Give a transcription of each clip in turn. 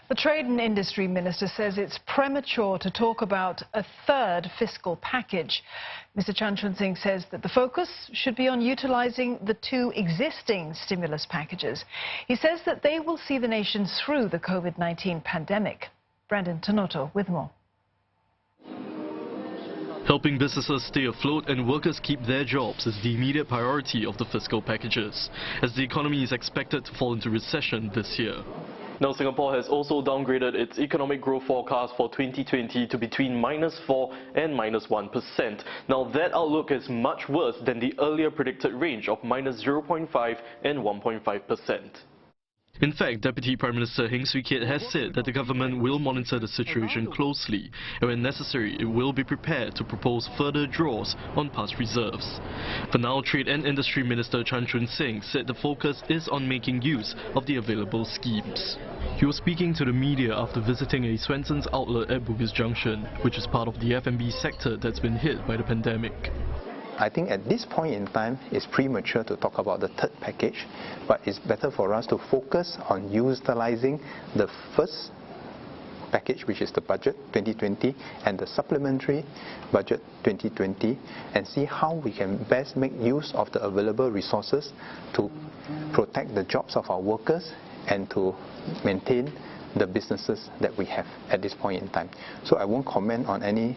The Trade and Industry Minister says it's premature to talk about a third fiscal package. Mr. Chun Sing says that the focus should be on utilising the two existing stimulus packages. He says that they will see the nation through the COVID-19 pandemic. Brandon Tanoto with more. Helping businesses stay afloat and workers keep their jobs is the immediate priority of the fiscal packages, as the economy is expected to fall into recession this year. Now, Singapore has also downgraded its economic growth forecast for 2020 to between -4% and -1%. Now, that outlook is much worse than the earlier predicted range of -0.5% and 1.5%. In fact, Deputy Prime Minister Heng Swee Keat has said that the government will monitor the situation closely and when necessary it will be prepared to propose further draws on past reserves. For now, Trade and Industry Minister Chun Sing said the focus is on making use of the available schemes. He was speaking to the media after visiting a Swenson's outlet at Bugis Junction, which is part of the F&B sector that's been hit by the pandemic. I think at this point in time, it's premature to talk about the third package, but it's better for us to focus on utilising the first package, which is the budget 2020, and the supplementary budget 2020, and see how we can best make use of the available resources to protect the jobs of our workers and to maintain the businesses that we have at this point in time. So I won't comment on any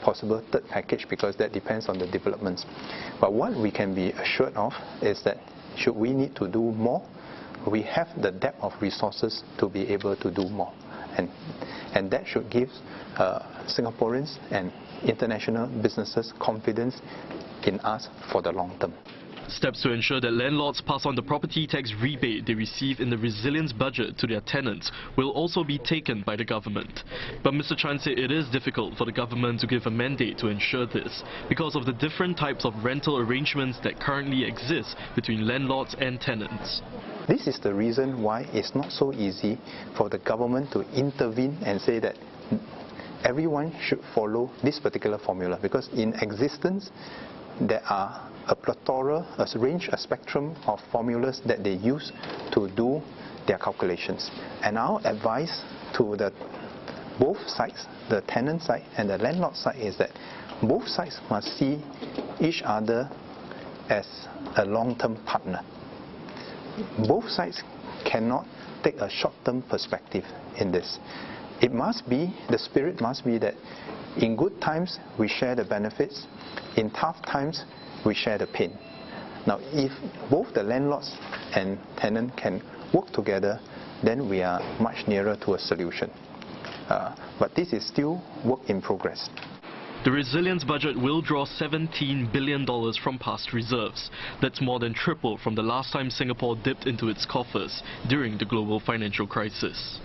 possible third package because that depends on the developments. But what we can be assured of is that should we need to do more, we have the depth of resources to be able to do more. And that should give Singaporeans and international businesses confidence in us for the long term. Steps to ensure that landlords pass on the property tax rebate they receive in the resilience budget to their tenants will also be taken by the government. But Mr. Chan said it is difficult for the government to give a mandate to ensure this because of the different types of rental arrangements that currently exist between landlords and tenants. This is the reason why it's not so easy for the government to intervene and say that everyone should follow this particular formula, because in existence there are a plethora, a range, a spectrum of formulas that they use to do their calculations. And our advice to both sides, the tenant side and the landlord side, is that both sides must see each other as a long-term partner. Both sides cannot take a short-term perspective in this. It must be, the spirit must be that in good times we share the benefits, in tough times we share the pain. Now, if both the landlords and tenant can work together, then we are much nearer to a solution. But this is still work in progress. The resilience budget will draw $17 billion from past reserves. That's more than triple from the last time Singapore dipped into its coffers during the global financial crisis.